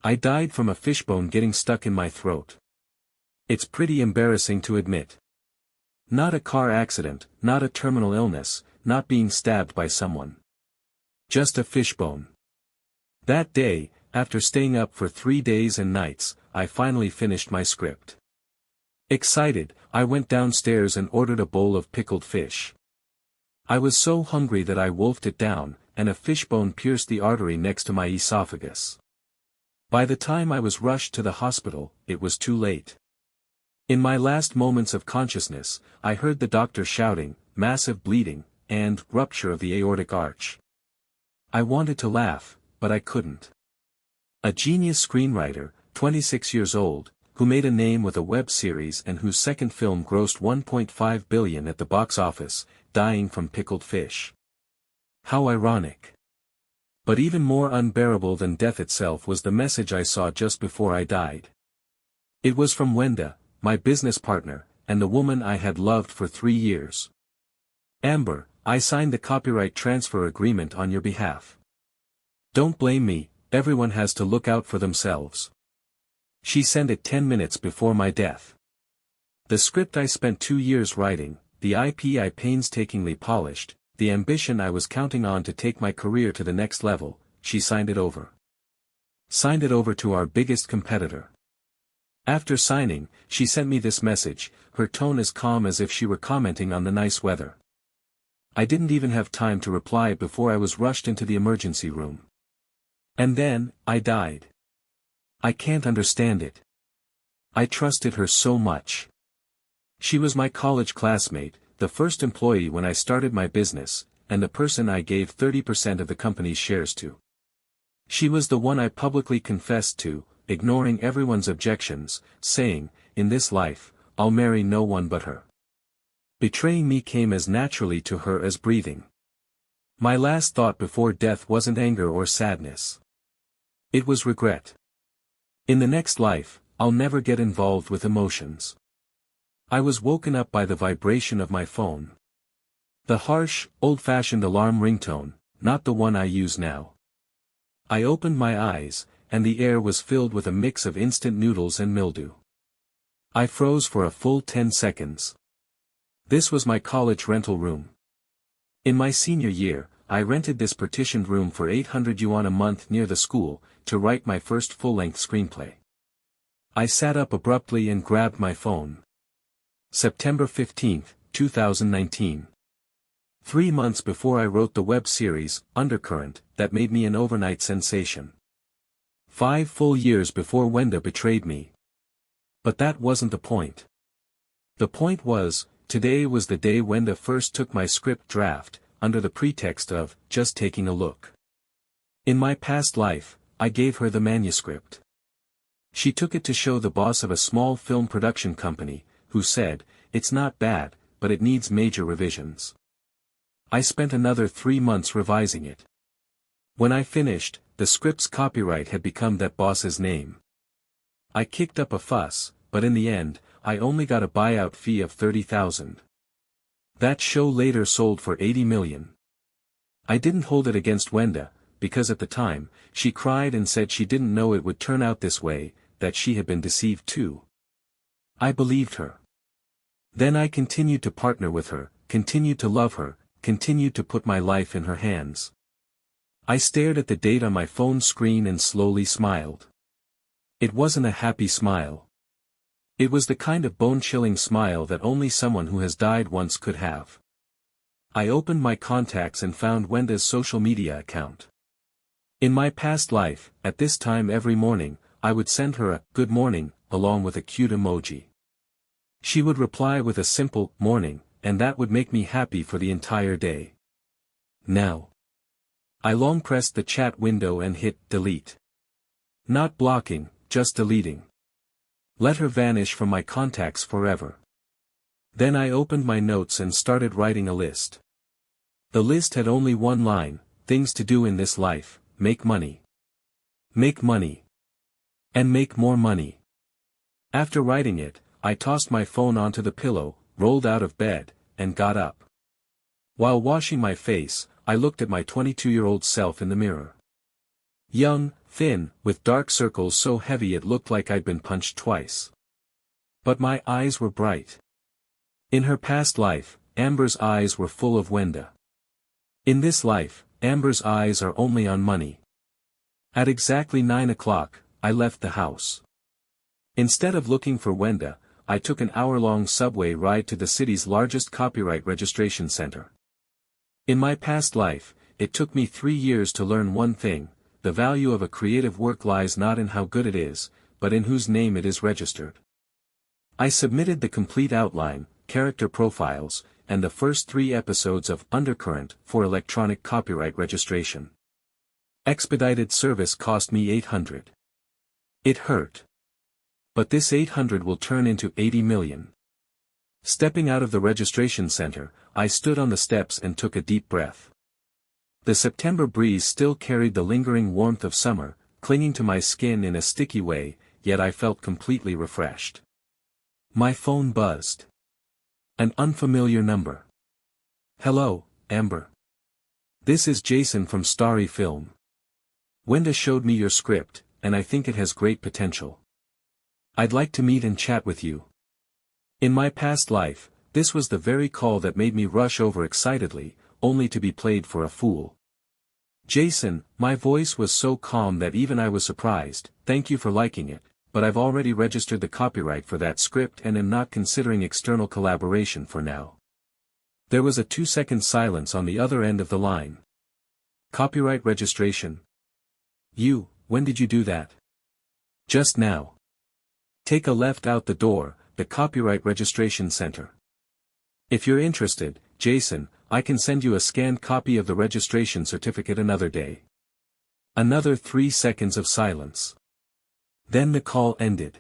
I died from a fishbone getting stuck in my throat. It's pretty embarrassing to admit. Not a car accident, not a terminal illness, not being stabbed by someone. Just a fishbone. That day, after staying up for 3 days and nights, I finally finished my script. Excited, I went downstairs and ordered a bowl of pickled fish. I was so hungry that I wolfed it down, and a fishbone pierced the artery next to my esophagus. By the time I was rushed to the hospital, it was too late. In my last moments of consciousness, I heard the doctor shouting, "Massive bleeding," and "rupture of the aortic arch." I wanted to laugh, but I couldn't. A genius screenwriter, 26 years old, who made a name with a web series and whose second film grossed $1.5 billion at the box office, dying from pickled fish. How ironic. But even more unbearable than death itself was the message I saw just before I died. It was from Wenda, my business partner, and the woman I had loved for 3 years. "Amber, I signed the copyright transfer agreement on your behalf. Don't blame me, everyone has to look out for themselves." She sent it 10 minutes before my death. The script I spent 2 years writing, the IP I painstakingly polished, the ambition I was counting on to take my career to the next level, she signed it over. Signed it over to our biggest competitor. After signing, she sent me this message, her tone as calm as if she were commenting on the nice weather. I didn't even have time to reply before I was rushed into the emergency room. And then, I died. I can't understand it. I trusted her so much. She was my college classmate, the first employee when I started my business, and the person I gave 30% of the company's shares to. She was the one I publicly confessed to, ignoring everyone's objections, saying, "In this life, I'll marry no one but her." Betraying me came as naturally to her as breathing. My last thought before death wasn't anger or sadness. It was regret. In the next life, I'll never get involved with emotions. I was woken up by the vibration of my phone. The harsh, old-fashioned alarm ringtone, not the one I use now. I opened my eyes, and the air was filled with a mix of instant noodles and mildew. I froze for a full 10 seconds. This was my college rental room. In my senior year, I rented this partitioned room for 800 yuan a month near the school, to write my first full-length screenplay. I sat up abruptly and grabbed my phone. September 15, 2019. 3 months before I wrote the web series, Undercurrent, that made me an overnight sensation. 5 full years before Wenda betrayed me. But that wasn't the point. The point was, today was the day Wenda first took my script draft, under the pretext of, just taking a look. In my past life, I gave her the manuscript. She took it to show the boss of a small film production company, who said, "It's not bad, but it needs major revisions." I spent another 3 months revising it. When I finished, the script's copyright had become that boss's name. I kicked up a fuss, but in the end, I only got a buyout fee of 30,000. That show later sold for 80 million. I didn't hold it against Wenda, because at the time, she cried and said she didn't know it would turn out this way, that she had been deceived too. I believed her. Then I continued to partner with her, continued to love her, continued to put my life in her hands. I stared at the date on my phone screen and slowly smiled. It wasn't a happy smile. It was the kind of bone-chilling smile that only someone who has died once could have. I opened my contacts and found Wenda's social media account. In my past life, at this time every morning, I would send her a "good morning," along with a cute emoji. She would reply with a simple "morning," and that would make me happy for the entire day. Now. I long pressed the chat window and hit delete. Not blocking, just deleting. Let her vanish from my contacts forever. Then I opened my notes and started writing a list. The list had only one line: things to do in this life, make money. Make money. And make more money. After writing it, I tossed my phone onto the pillow, rolled out of bed, and got up. While washing my face, I looked at my 22-year-old self in the mirror. Young, Thin, with dark circles so heavy it looked like I'd been punched twice. But my eyes were bright. In her past life, Amber's eyes were full of Wenda. In this life, Amber's eyes are only on money. At exactly 9 o'clock, I left the house. Instead of looking for Wenda, I took an hour-long subway ride to the city's largest copyright registration center. In my past life, it took me 3 years to learn one thing: the value of a creative work lies not in how good it is, but in whose name it is registered. I submitted the complete outline, character profiles, and the first 3 episodes of Undercurrent for electronic copyright registration. Expedited service cost me $800. It hurt. But this 800 will turn into 80 million. Stepping out of the registration center, I stood on the steps and took a deep breath. The September breeze still carried the lingering warmth of summer, clinging to my skin in a sticky way, yet I felt completely refreshed. My phone buzzed. An unfamiliar number. Hello, Amber. This is Jason from Starry Film. Wenda showed me your script, and I think it has great potential. I'd like to meet and chat with you. In my past life, this was the very call that made me rush over excitedly, only to be played for a fool. Jason, my voice was so calm that even I was surprised. Thank you for liking it, but I've already registered the copyright for that script and am not considering external collaboration for now. There was a 2-second silence on the other end of the line. Copyright registration? When did you do that? Just now. Take a left out the door, the Copyright Registration Center. If you're interested, Jason, I can send you a scanned copy of the registration certificate another day. Another 3 seconds of silence. Then the call ended.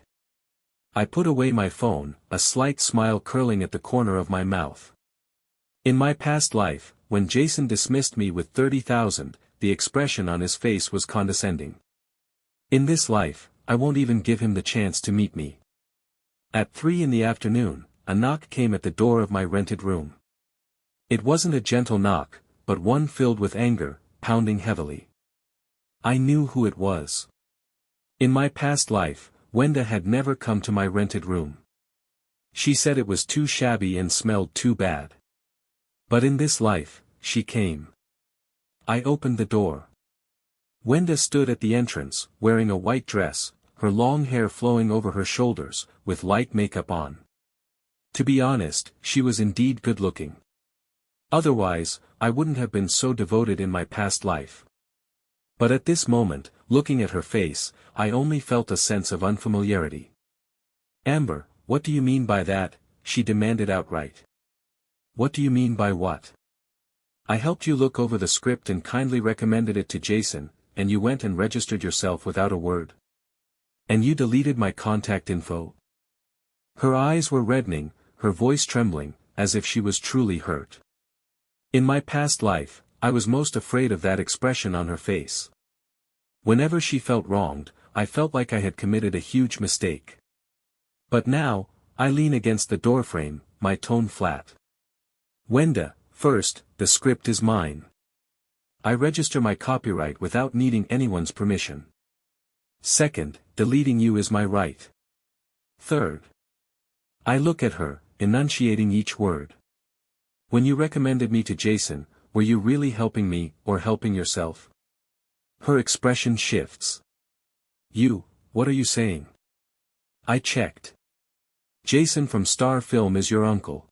I put away my phone, a slight smile curling at the corner of my mouth. In my past life, when Jason dismissed me with 30,000, the expression on his face was condescending. In this life, I won't even give him the chance to meet me. At 3 in the afternoon, a knock came at the door of my rented room. It wasn't a gentle knock, but one filled with anger, pounding heavily. I knew who it was. In my past life, Wenda had never come to my rented room. She said it was too shabby and smelled too bad. But in this life, she came. I opened the door. Wenda stood at the entrance, wearing a white dress, her long hair flowing over her shoulders, with light makeup on. To be honest, she was indeed good-looking. Otherwise, I wouldn't have been so devoted in my past life. But at this moment, looking at her face, I only felt a sense of unfamiliarity. Amber, what do you mean by that? She demanded outright. What do you mean by what? I helped you look over the script and kindly recommended it to Jason, and you went and registered yourself without a word. And you deleted my contact info? Her eyes were reddening, her voice trembling, as if she was truly hurt. In my past life, I was most afraid of that expression on her face. Whenever she felt wronged, I felt like I had committed a huge mistake. But now, I lean against the doorframe, my tone flat. Wenda, first, the script is mine. I register my copyright without needing anyone's permission. Second, deleting you is my right. Third. I look at her, enunciating each word. When you recommended me to Jason, were you really helping me, or helping yourself? Her expression shifts. What are you saying? I checked. Jason from Star Film is your uncle.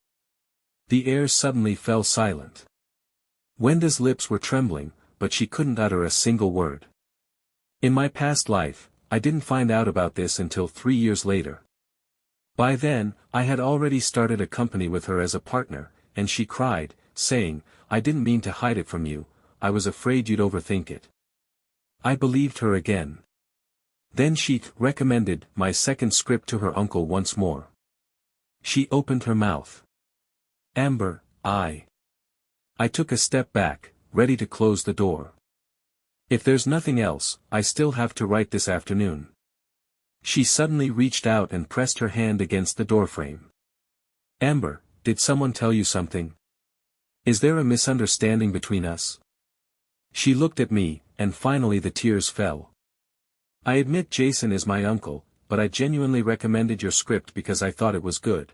The air suddenly fell silent. Wenda's lips were trembling, but she couldn't utter a single word. In my past life, I didn't find out about this until 3 years later. By then, I had already started a company with her as a partner, and she cried, saying, I didn't mean to hide it from you, I was afraid you'd overthink it. I believed her again. Then she recommended my second script to her uncle once more. She opened her mouth. Amber, I took a step back, ready to close the door. If there's nothing else, I still have to write this afternoon. She suddenly reached out and pressed her hand against the doorframe. Amber, did someone tell you something? Is there a misunderstanding between us? She looked at me, and finally the tears fell. I admit Jason is my uncle, but I genuinely recommended your script because I thought it was good.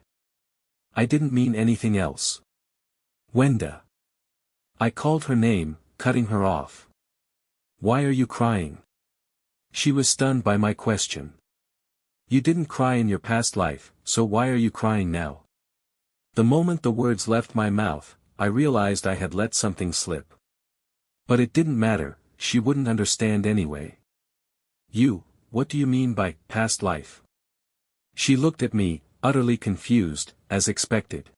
I didn't mean anything else. Wenda. I called her name, cutting her off. Why are you crying? She was stunned by my question. You didn't cry in your past life, so why are you crying now? The moment the words left my mouth, I realized I had let something slip. But it didn't matter, she wouldn't understand anyway. What do you mean by past life? She looked at me, utterly confused, as expected.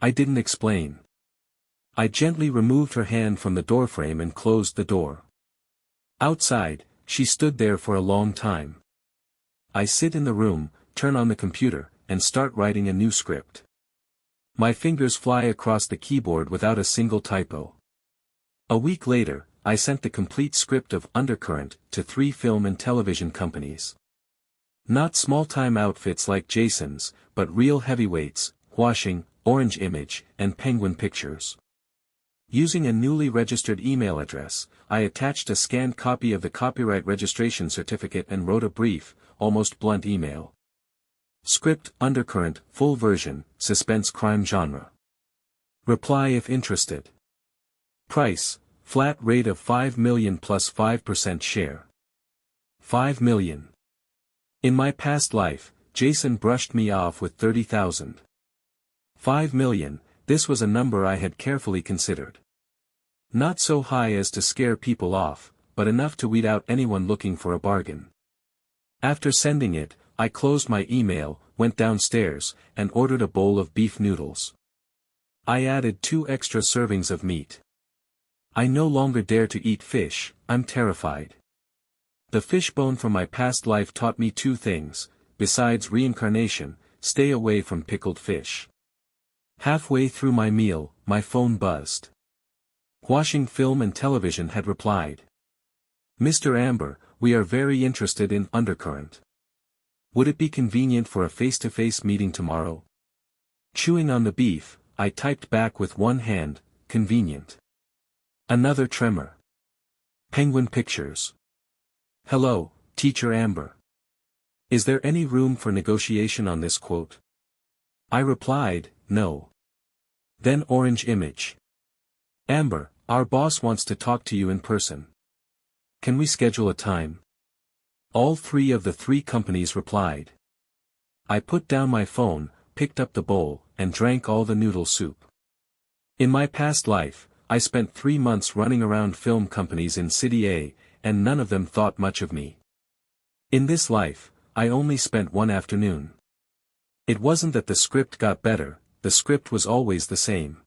I didn't explain. I gently removed her hand from the doorframe and closed the door. Outside, she stood there for a long time. I sit in the room, turn on the computer, and start writing a new script. My fingers fly across the keyboard without a single typo. A week later, I sent the complete script of Undercurrent to 3 film and television companies. Not small-time outfits like Jason's, but real heavyweights, Washing, Orange Image, and Penguin Pictures. Using a newly registered email address, I attached a scanned copy of the copyright registration certificate and wrote a brief, almost blunt email. Script, Undercurrent, full version, suspense crime genre. Reply if interested. Price, flat rate of $5 million plus 5% share. $5 million. In my past life, Jason brushed me off with $30,000. $5 million, this was a number I had carefully considered. Not so high as to scare people off, but enough to weed out anyone looking for a bargain. After sending it, I closed my email, went downstairs, and ordered a bowl of beef noodles. I added 2 extra servings of meat. I no longer dare to eat fish, I'm terrified. The fishbone from my past life taught me 2 things, besides reincarnation: stay away from pickled fish. Halfway through my meal, my phone buzzed. Washing Film and Television had replied. Mr. Amber, we are very interested in Undercurrent. Would it be convenient for a face-to-face meeting tomorrow? Chewing on the beef, I typed back with one hand, convenient. Another tremor. Penguin Pictures. Hello, Teacher Amber. Is there any room for negotiation on this quote? I replied, no. Then Orange Image. Amber, our boss wants to talk to you in person. Can we schedule a time? All 3 of the 3 companies replied. I put down my phone, picked up the bowl, and drank all the noodle soup. In my past life, I spent 3 months running around film companies in City A, and none of them thought much of me. In this life, I only spent 1 afternoon. It wasn't that the script got better, the script was always the same.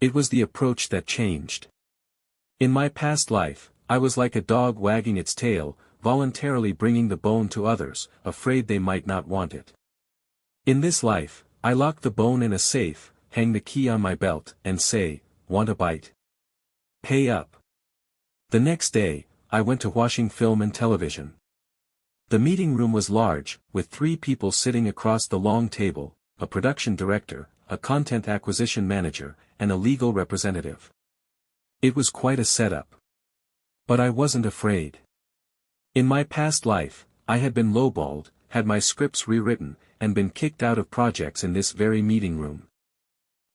It was the approach that changed. In my past life, I was like a dog wagging its tail, voluntarily bringing the bone to others, afraid they might not want it. In this life, I lock the bone in a safe, hang the key on my belt, and say, want a bite? Pay up. The next day, I went to Washing Film and Television. The meeting room was large, with 3 people sitting across the long table, a production director, a content acquisition manager, and a legal representative. It was quite a setup. But I wasn't afraid. In my past life, I had been lowballed, had my scripts rewritten, and been kicked out of projects in this very meeting room.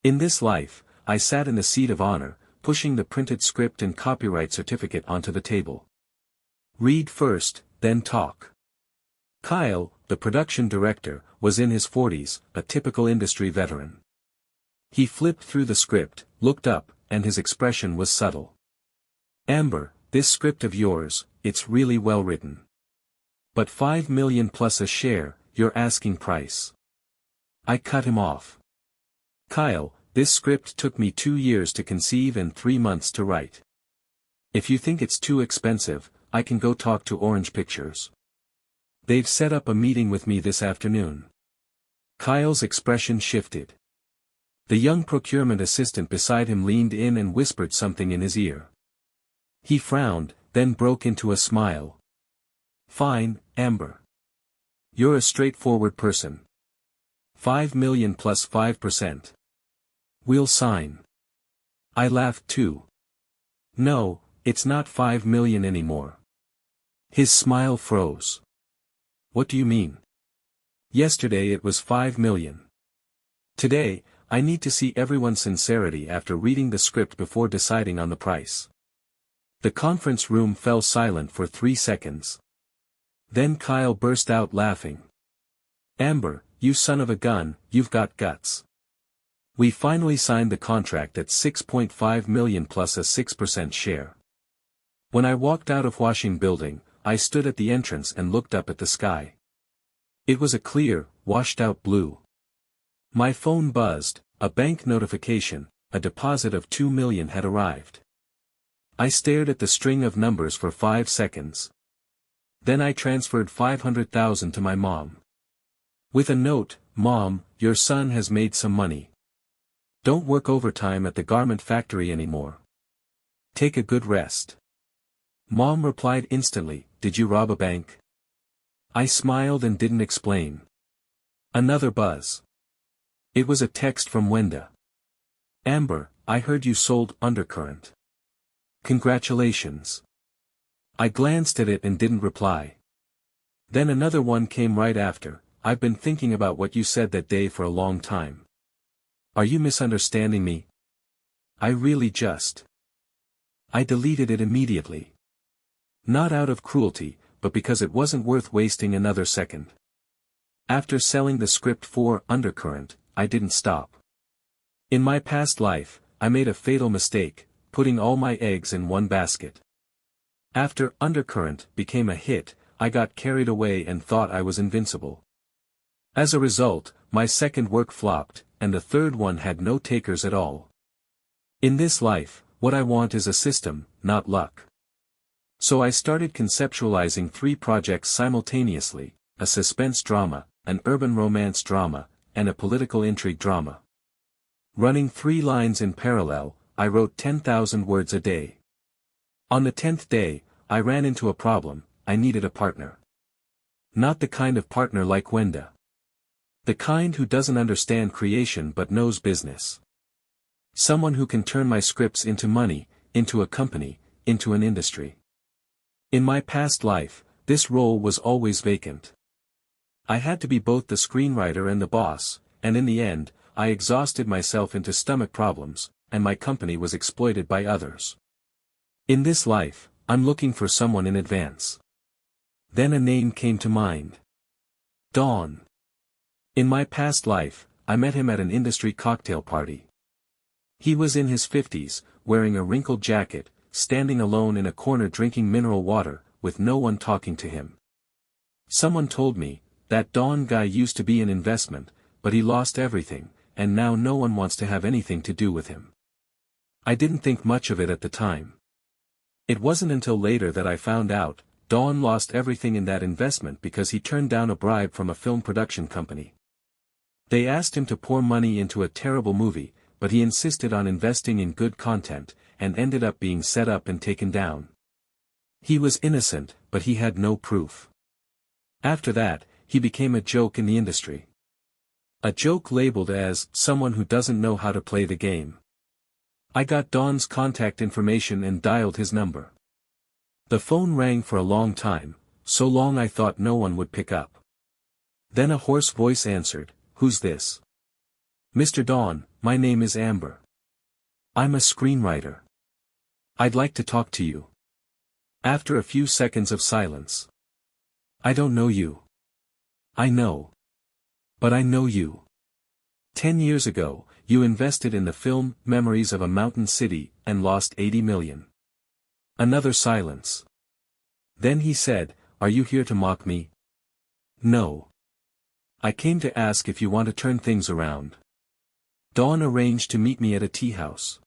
In this life, I sat in the seat of honor, pushing the printed script and copyright certificate onto the table. Read first, then talk. Kyle, the production director, was in his 40s, a typical industry veteran. He flipped through the script, looked up, and his expression was subtle. Amber, this script of yours, it's really well written. But $5 million plus a share, your asking price. I cut him off. Kyle, this script took me 2 years to conceive and 3 months to write. If you think it's too expensive, I can go talk to Orange Pictures. They've set up a meeting with me this afternoon. Kyle's expression shifted. The young procurement assistant beside him leaned in and whispered something in his ear. He frowned, then broke into a smile. Fine, Amber. You're a straightforward person. $5 million plus 5%. We'll sign. I laughed too. No, it's not $5 million anymore. His smile froze. What do you mean? Yesterday it was 5 million. Today, I need to see everyone's sincerity after reading the script before deciding on the price. The conference room fell silent for 3 seconds. Then Kyle burst out laughing. Amber, you son of a gun, you've got guts. We finally signed the contract at 6.5 million plus a 6% share. When I walked out of Washing Building, I stood at the entrance and looked up at the sky. It was a clear, washed-out blue. My phone buzzed, a bank notification, a deposit of 2 million had arrived. I stared at the string of numbers for 5 seconds. Then I transferred 500,000 to my mom. With a note, Mom, your son has made some money. Don't work overtime at the garment factory anymore. Take a good rest. Mom replied instantly, Did you rob a bank? I smiled and didn't explain. Another buzz. It was a text from Wenda. Amber, I heard you sold Undercurrent. Congratulations. I glanced at it and didn't reply. Then another one came right after. I've been thinking about what you said that day for a long time. Are you misunderstanding me? I really just. I deleted it immediately. Not out of cruelty, but because it wasn't worth wasting another second. After selling the script for Undercurrent, I didn't stop. In my past life, I made a fatal mistake, putting all my eggs in one basket. After Undercurrent became a hit, I got carried away and thought I was invincible. As a result, my second work flopped, and the third one had no takers at all. In this life, what I want is a system, not luck. So I started conceptualizing 3 projects simultaneously, a suspense drama, an urban romance drama, and a political intrigue drama. Running 3 lines in parallel, I wrote 10,000 words a day. On the 10th day, I ran into a problem. I needed a partner. Not the kind of partner like Wenda. The kind who doesn't understand creation but knows business. Someone who can turn my scripts into money, into a company, into an industry. In my past life, this role was always vacant. I had to be both the screenwriter and the boss, and in the end, I exhausted myself into stomach problems, and my company was exploited by others. In this life, I'm looking for someone in advance. Then a name came to mind. Dawn. In my past life, I met him at an industry cocktail party. He was in his 50s, wearing a wrinkled jacket, standing alone in a corner drinking mineral water, with no one talking to him. Someone told me, that Dawn guy used to be an investment, but he lost everything, and now no one wants to have anything to do with him. I didn't think much of it at the time. It wasn't until later that I found out, Dawn lost everything in that investment because he turned down a bribe from a film production company. They asked him to pour money into a terrible movie, but he insisted on investing in good content, and ended up being set up and taken down. He was innocent, but he had no proof. After that, he became a joke in the industry. A joke labeled as someone who doesn't know how to play the game. I got Dawn's contact information and dialed his number. The phone rang for a long time, so long I thought no one would pick up. Then a hoarse voice answered, "Who's this?" "Mr. Dawn, my name is Amber. I'm a screenwriter. I'd like to talk to you." After a few seconds of silence. "I don't know you." "I know. But I know you. 10 years ago, you invested in the film Memories of a Mountain City, and lost 80 million. Another silence. Then he said, "Are you here to mock me?" "No. I came to ask if you want to turn things around." Dawn arranged to meet me at a tea house.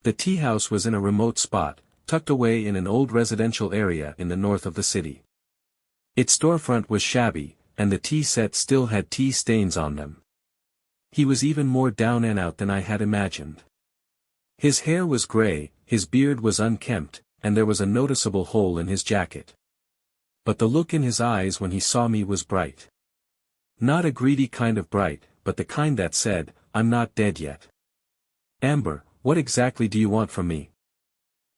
The tea house was in a remote spot, tucked away in an old residential area in the north of the city. Its storefront was shabby, and the tea set still had tea stains on them. He was even more down and out than I had imagined. His hair was gray, his beard was unkempt, and there was a noticeable hole in his jacket. But the look in his eyes when he saw me was bright. Not a greedy kind of bright, but the kind that said, "I'm not dead yet." "Amber, what exactly do you want from me?"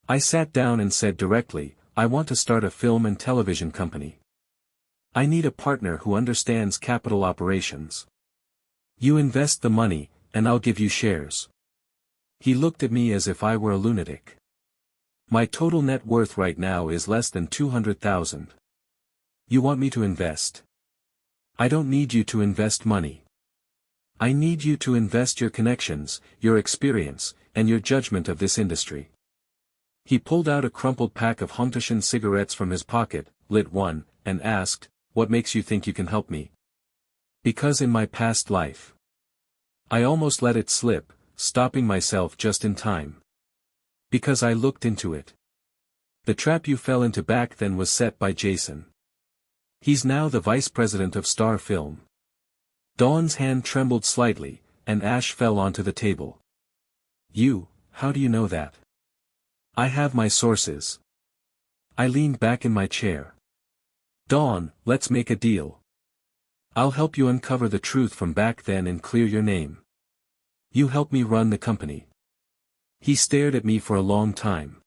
I sat down and said directly, I want to start a film and television company. I need a partner who understands capital operations. You invest the money, and I'll give you shares. He looked at me as if I were a lunatic. My total net worth right now is less than 200,000. You want me to invest? I don't need you to invest money. I need you to invest your connections, your experience, and your judgment of this industry. He pulled out a crumpled pack of Hunterschen cigarettes from his pocket, lit one, and asked, "What makes you think you can help me?" Because in my past life. I almost let it slip, stopping myself just in time. Because I looked into it. The trap you fell into back then was set by Jason. He's now the vice president of Star Film. Dawn's hand trembled slightly, and ash fell onto the table. How do you know that? I have my sources. I leaned back in my chair. Dawn, let's make a deal. I'll help you uncover the truth from back then and clear your name. You help me run the company. He stared at me for a long time.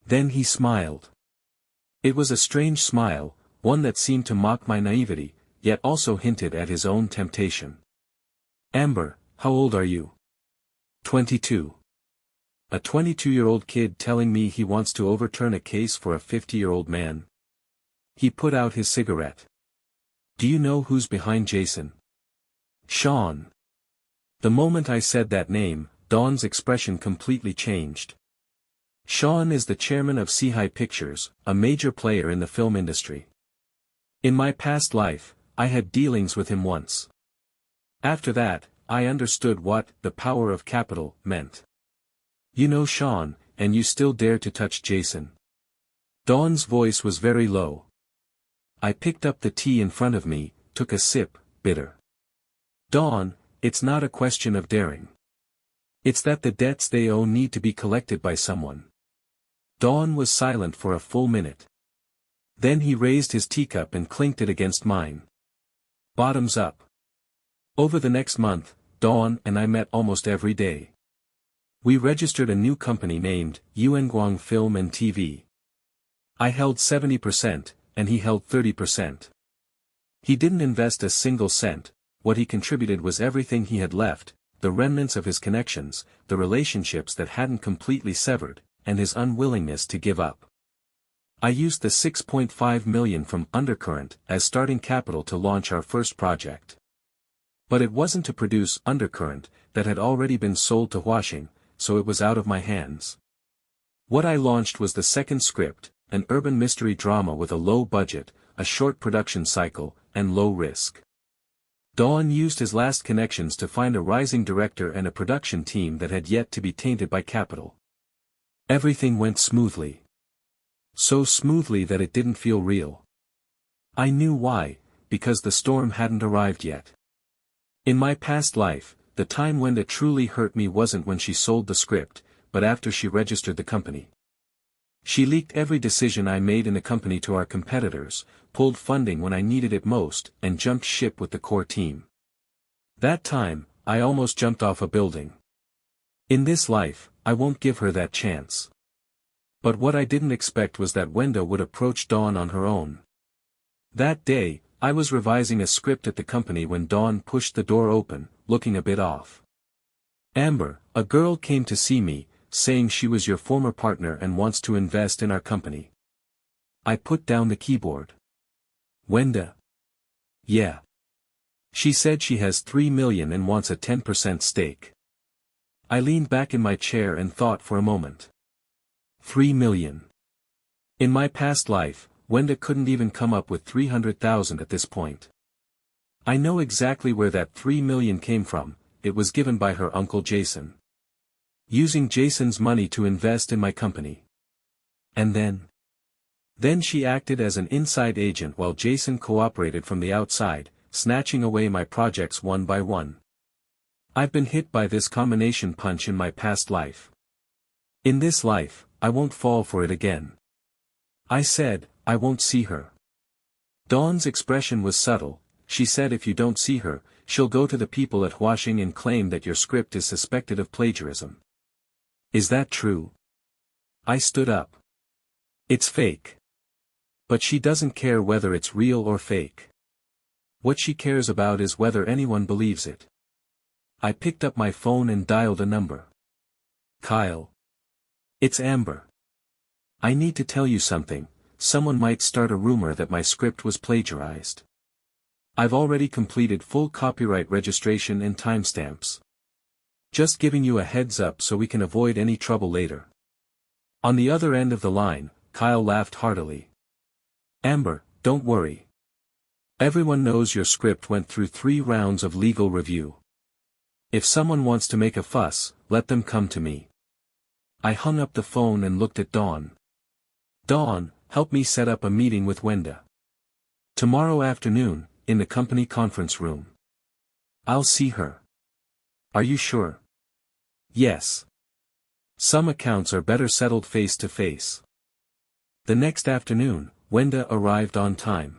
Then he smiled. It was a strange smile, one that seemed to mock my naivety, yet also hinted at his own temptation. Amber, how old are you? 22. A 22-year-old kid telling me he wants to overturn a case for a 50-year-old man. He put out his cigarette. Do you know who's behind Jason? Sean. The moment I said that name, Dawn's expression completely changed. Sean is the chairman of Sea Pictures, a major player in the film industry. In my past life, I had dealings with him once. After that, I understood what the power of capital meant. You know Sean, and you still dare to touch Jason. Dawn's voice was very low. I picked up the tea in front of me, took a sip, bitter. Dawn, it's not a question of daring. It's that the debts they owe need to be collected by someone. Dawn was silent for a full minute. Then he raised his teacup and clinked it against mine. Bottoms up. Over the next month, Dawn and I met almost every day. We registered a new company named Yuanguang Film and TV. I held 70%, and he held 30%. He didn't invest a single cent. What he contributed was everything he had left, the remnants of his connections, the relationships that hadn't completely severed, and his unwillingness to give up. I used the $6.5 million from Undercurrent as starting capital to launch our first project. But it wasn't to produce Undercurrent, that had already been sold to Huaxing, so it was out of my hands. What I launched was the second script, an urban mystery drama with a low budget, a short production cycle, and low risk. Dawn used his last connections to find a rising director and a production team that had yet to be tainted by capital. Everything went smoothly. So smoothly that it didn't feel real. I knew why, because the storm hadn't arrived yet. In my past life, the time when it truly hurt me wasn't when she sold the script, but after she registered the company. She leaked every decision I made in the company to our competitors, pulled funding when I needed it most, and jumped ship with the core team. That time, I almost jumped off a building. In this life, I won't give her that chance. But what I didn't expect was that Wenda would approach Dawn on her own. That day, I was revising a script at the company when Dawn pushed the door open, looking a bit off. Amber, a girl came to see me, saying she was your former partner and wants to invest in our company. I put down the keyboard. Wenda? Yeah. She said she has $3 million and wants a 10% stake. I leaned back in my chair and thought for a moment. $3 million. In my past life, Wenda couldn't even come up with 300,000 at this point. I know exactly where that $3 million came from. It was given by her uncle Jason. Using Jason's money to invest in my company. And then? Then she acted as an inside agent while Jason cooperated from the outside, snatching away my projects one by one. I've been hit by this combination punch in my past life. In this life, I won't fall for it again. I said, I won't see her. Dawn's expression was subtle. She said if you don't see her, she'll go to the people at Huaxing and claim that your script is suspected of plagiarism. Is that true? I stood up. It's fake. But she doesn't care whether it's real or fake. What she cares about is whether anyone believes it. I picked up my phone and dialed a number. Kyle. It's Amber. I need to tell you something. Someone might start a rumor that my script was plagiarized. I've already completed full copyright registration and timestamps. Just giving you a heads up so we can avoid any trouble later. On the other end of the line, Kyle laughed heartily. Amber, don't worry. Everyone knows your script went through 3 rounds of legal review. If someone wants to make a fuss, let them come to me. I hung up the phone and looked at Dawn. Dawn, help me set up a meeting with Wenda. Tomorrow afternoon, in the company conference room. I'll see her. Are you sure? Yes. Some accounts are better settled face to face. The next afternoon, Wenda arrived on time.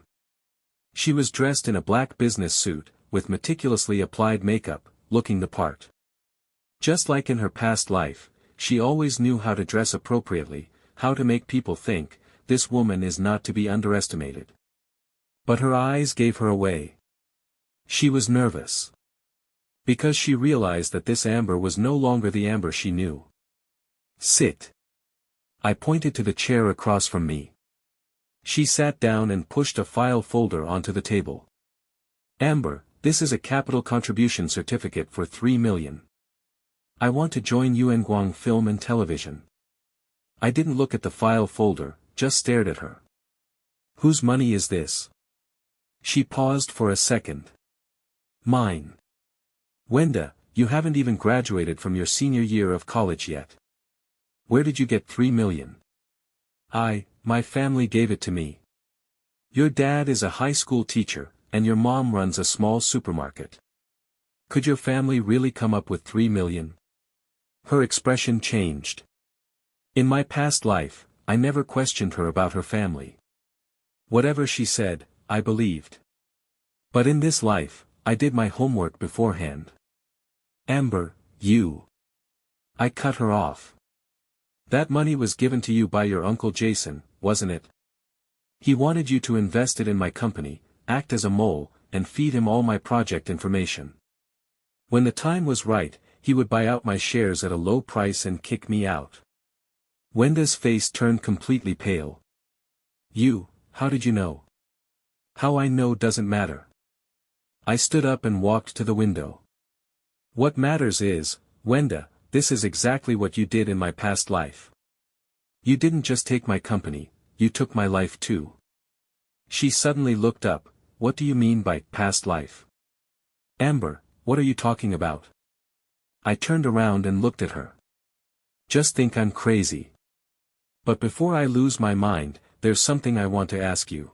She was dressed in a black business suit, with meticulously applied makeup, looking the part. Just like in her past life, she always knew how to dress appropriately, how to make people think, this woman is not to be underestimated. But her eyes gave her away. She was nervous. Because she realized that this Amber was no longer the Amber she knew. Sit. I pointed to the chair across from me. She sat down and pushed a file folder onto the table. Amber, this is a capital contribution certificate for 3 million. I want to join Yuanguang Film and Television. I didn't look at the file folder, just stared at her. Whose money is this? She paused for a second. Mine. Wenda, you haven't even graduated from your senior year of college yet. Where did you get 3 million? My family gave it to me. Your dad is a high school teacher, and your mom runs a small supermarket. Could your family really come up with 3 million? Her expression changed. In my past life, I never questioned her about her family. Whatever she said, I believed. But in this life, I did my homework beforehand. Amber, you. I cut her off. That money was given to you by your Uncle Jason, wasn't it? He wanted you to invest it in my company, act as a mole, and feed him all my project information. When the time was right, he would buy out my shares at a low price and kick me out. Wenda's face turned completely pale. How did you know? How I know doesn't matter. I stood up and walked to the window. What matters is, Wenda, this is exactly what you did in my past life. You didn't just take my company, you took my life too. She suddenly looked up. What do you mean by past life? Amber, what are you talking about? I turned around and looked at her. Just think I'm crazy. But before I lose my mind, there's something I want to ask you.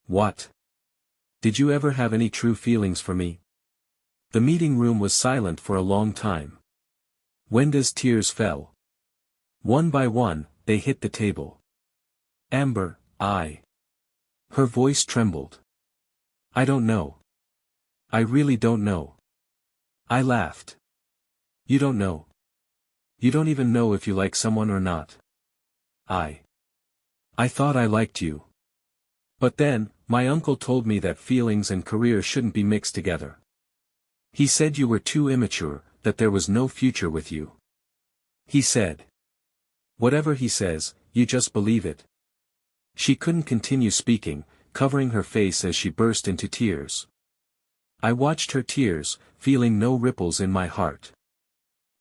What? Did you ever have any true feelings for me? The meeting room was silent for a long time. Wenda's tears fell. One by one, they hit the table. Amber, Her voice trembled. I don't know. I really don't know. I laughed. You don't know. You don't even know if you like someone or not. I thought I liked you. But then, my uncle told me that feelings and career shouldn't be mixed together. He said you were too immature, that there was no future with you. He said. Whatever he says, you just believe it. She couldn't continue speaking, covering her face as she burst into tears. I watched her tears, feeling no ripples in my heart.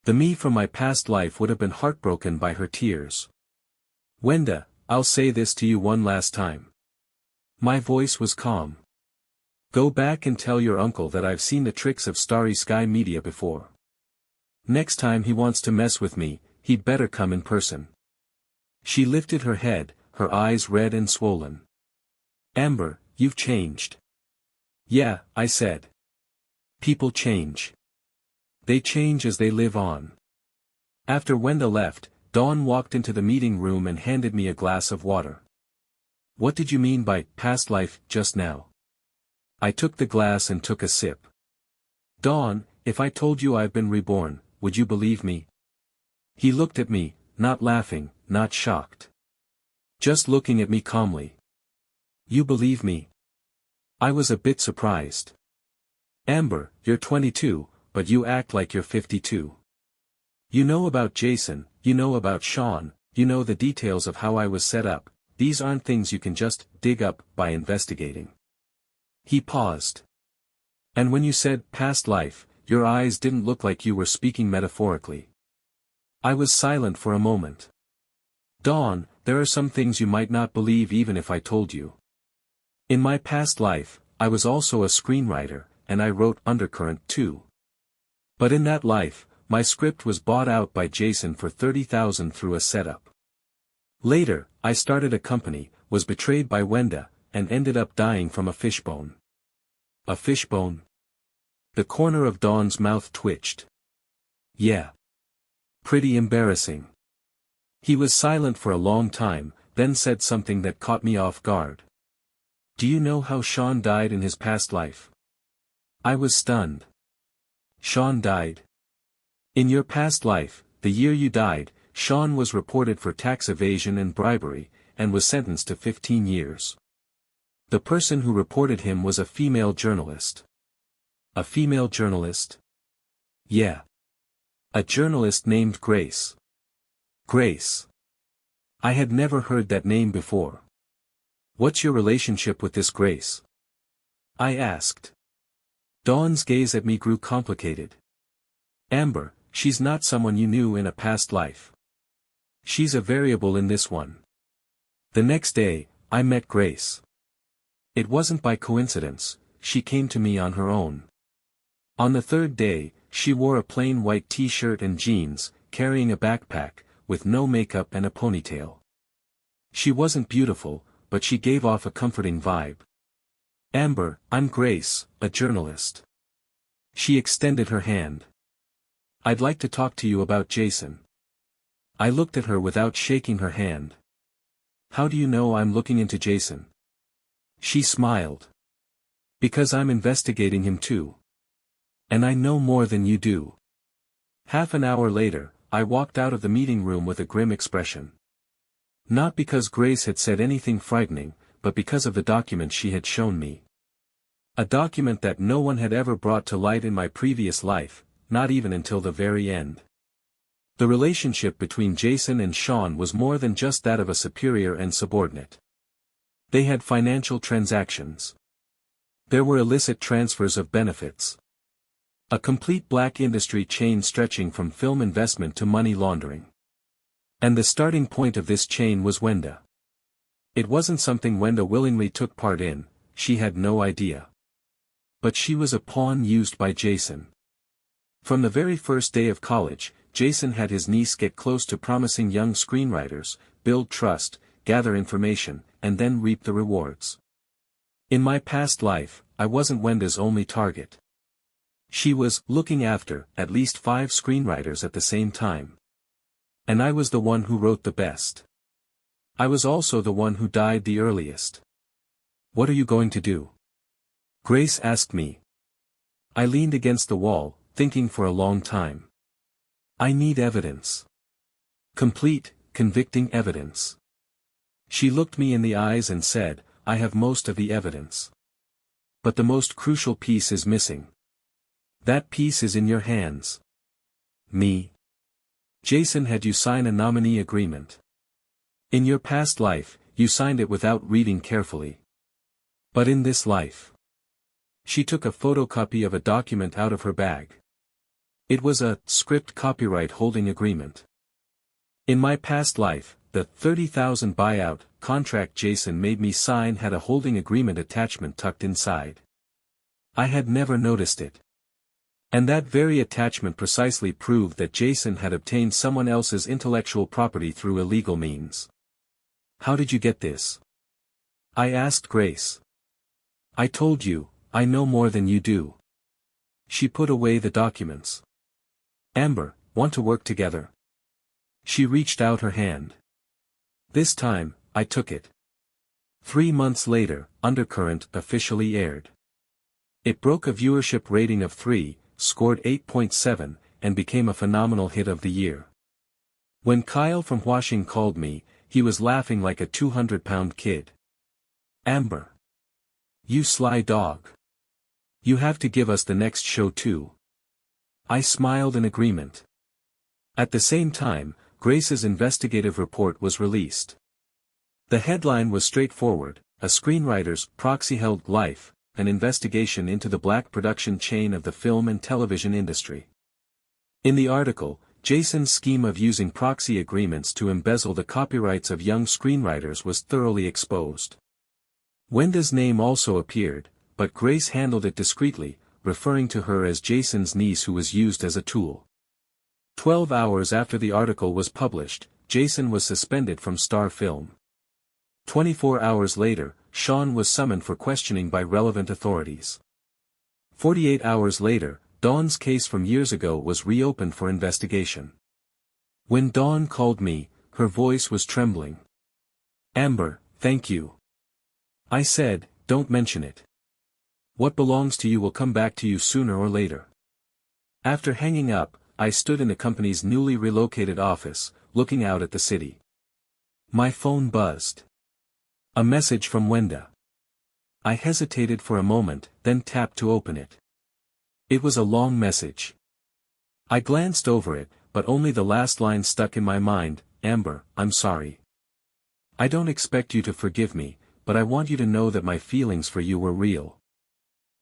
The me from my past life would have been heartbroken by her tears. Wenda, I'll say this to you one last time. My voice was calm. Go back and tell your uncle that I've seen the tricks of Starry Sky Media before. Next time he wants to mess with me, he'd better come in person. She lifted her head, her eyes red and swollen. Amber, you've changed. Yeah, I said. People change. They change as they live on. After Wenda left, Dawn walked into the meeting room and handed me a glass of water. What did you mean by past life just now? I took the glass and took a sip. Dawn, if I told you I've been reborn, would you believe me? He looked at me, not laughing, not shocked. just looking at me calmly. You believe me? I was a bit surprised. Amber, you're 22, but you act like you're 52. You know about Jason, you know about Sean, you know the details of how I was set up. These aren't things you can just dig up by investigating. He paused. And when you said past life, your eyes didn't look like you were speaking metaphorically. I was silent for a moment. Dawn, there are some things you might not believe even if I told you. In my past life, I was also a screenwriter, and I wrote Undercurrent too. But in that life, my script was bought out by Jason for $30,000 through a setup. Later, I started a company, was betrayed by Wenda, and ended up dying from a fishbone. A fishbone? The corner of Dawn's mouth twitched. Yeah. Pretty embarrassing. He was silent for a long time, then said something that caught me off guard. Do you know how Sean died in his past life? I was stunned. Sean died. In your past life, the year you died, Sean was reported for tax evasion and bribery, and was sentenced to 15 years. The person who reported him was a female journalist. A female journalist? Yeah. A journalist named Grace. Grace. I had never heard that name before. What's your relationship with this Grace? I asked. Dawn's gaze at me grew complicated. Amber, she's not someone you knew in a past life. She's a variable in this one. The next day, I met Grace. It wasn't by coincidence, she came to me on her own. On the third day, she wore a plain white t-shirt and jeans, carrying a backpack, with no makeup and a ponytail. She wasn't beautiful, but she gave off a comforting vibe. Amber, I'm Grace, a journalist. She extended her hand. I'd like to talk to you about Jason. I looked at her without shaking her hand. How do you know I'm looking into Jason? She smiled. Because I'm investigating him too. And I know more than you do. Half an hour later, I walked out of the meeting room with a grim expression. Not because Grace had said anything frightening, but because of the document she had shown me. A document that no one had ever brought to light in my previous life, not even until the very end. The relationship between Jason and Sean was more than just that of a superior and subordinate. They had financial transactions. There were illicit transfers of benefits. A complete black industry chain stretching from film investment to money laundering. And the starting point of this chain was Wenda. It wasn't something Wenda willingly took part in, she had no idea. But she was a pawn used by Jason. From the very first day of college, Jason had his niece get close to promising young screenwriters, build trust, gather information, and then reap the rewards. In my past life, I wasn't Wenda's only target. She was looking after at least 5 screenwriters at the same time. And I was the one who wrote the best. I was also the one who died the earliest. What are you going to do? Grace asked me. I leaned against the wall, thinking for a long time. I need evidence. Complete, convicting evidence. She looked me in the eyes and said, I have most of the evidence. But the most crucial piece is missing. That piece is in your hands. Me. Jason had you sign a nominee agreement. In your past life, you signed it without reading carefully. But in this life. She took a photocopy of a document out of her bag. It was a script copyright holding agreement. In my past life, the $30,000 buyout contract Jason made me sign had a holding agreement attachment tucked inside. I had never noticed it. And that very attachment precisely proved that Jason had obtained someone else's intellectual property through illegal means. How did you get this? I asked Grace. I told you, I know more than you do. She put away the documents. Amber, want to work together? She reached out her hand. This time, I took it. 3 months later, Undercurrent officially aired. It broke a viewership rating of 3, scored 8.7, and became a phenomenal hit of the year. When Kyle from Washington called me, he was laughing like a 200-pound kid. "Amber. You sly dog. You have to give us the next show too." I smiled in agreement. At the same time, Grace's investigative report was released. The headline was straightforward: a screenwriter's proxy-held life, an investigation into the black production chain of the film and television industry. In the article, Jason's scheme of using proxy agreements to embezzle the copyrights of young screenwriters was thoroughly exposed. Wenda's name also appeared, but Grace handled it discreetly, referring to her as Jason's niece who was used as a tool. 12 hours after the article was published, Jason was suspended from Star Film. 24 hours later, Sean was summoned for questioning by relevant authorities. 48 hours later, Dawn's case from years ago was reopened for investigation. When Dawn called me, her voice was trembling. "Amber, thank you." I said, "Don't mention it. What belongs to you will come back to you sooner or later." After hanging up, I stood in the company's newly relocated office, looking out at the city. My phone buzzed. A message from Wenda. I hesitated for a moment, then tapped to open it. It was a long message. I glanced over it, but only the last line stuck in my mind: "Amber, I'm sorry. I don't expect you to forgive me, but I want you to know that my feelings for you were real.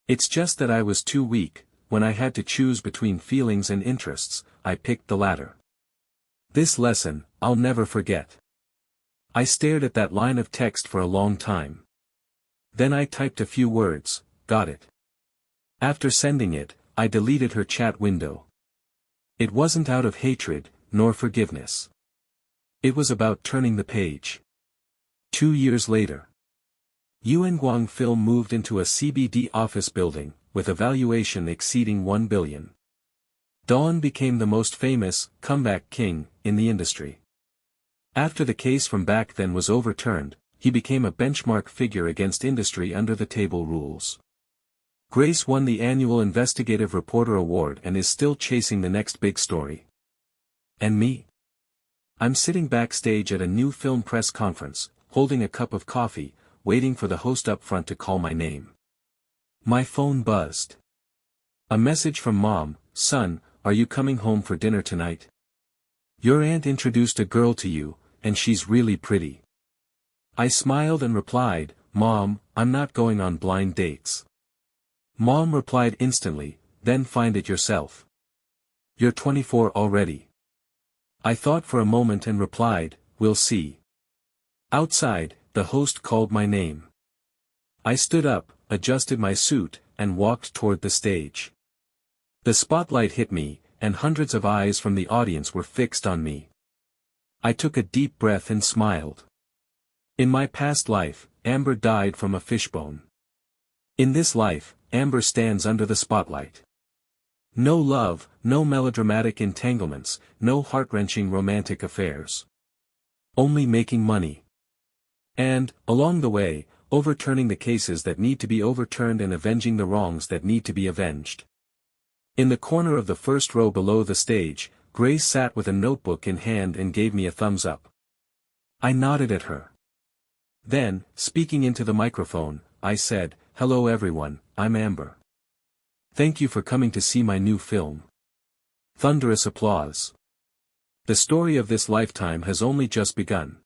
It's just that I was too weak. When I had to choose between feelings and interests, I picked the latter. This lesson, I'll never forget." I stared at that line of text for a long time. Then I typed a few words: "Got it." After sending it, I deleted her chat window. It wasn't out of hatred, nor forgiveness. It was about turning the page. 2 years later. Guang Film moved into a CBD office building, with a valuation exceeding $1 billion. Dawn became the most famous comeback king in the industry. After the case from back then was overturned, he became a benchmark figure against industry under-the-table rules. Grace won the annual Investigative Reporter Award and is still chasing the next big story. And me? I'm sitting backstage at a new film press conference, holding a cup of coffee, waiting for the host up front to call my name. My phone buzzed. A message from Mom: "Son, are you coming home for dinner tonight? Your aunt introduced a girl to you, and she's really pretty." I smiled and replied, "Mom, I'm not going on blind dates." Mom replied instantly, "Then find it yourself. You're 24 already." I thought for a moment and replied, "We'll see." Outside, the host called my name. I stood up, adjusted my suit, and walked toward the stage. The spotlight hit me, and hundreds of eyes from the audience were fixed on me. I took a deep breath and smiled. In my past life, Amber died from a fishbone. In this life, Amber stands under the spotlight. No love, no melodramatic entanglements, no heart-wrenching romantic affairs. Only making money. And, along the way, overturning the cases that need to be overturned and avenging the wrongs that need to be avenged. In the corner of the first row below the stage, Grace sat with a notebook in hand and gave me a thumbs up. I nodded at her. Then, speaking into the microphone, I said, "Hello everyone, I'm Amber. Thank you for coming to see my new film." Thunderous applause. The story of this lifetime has only just begun.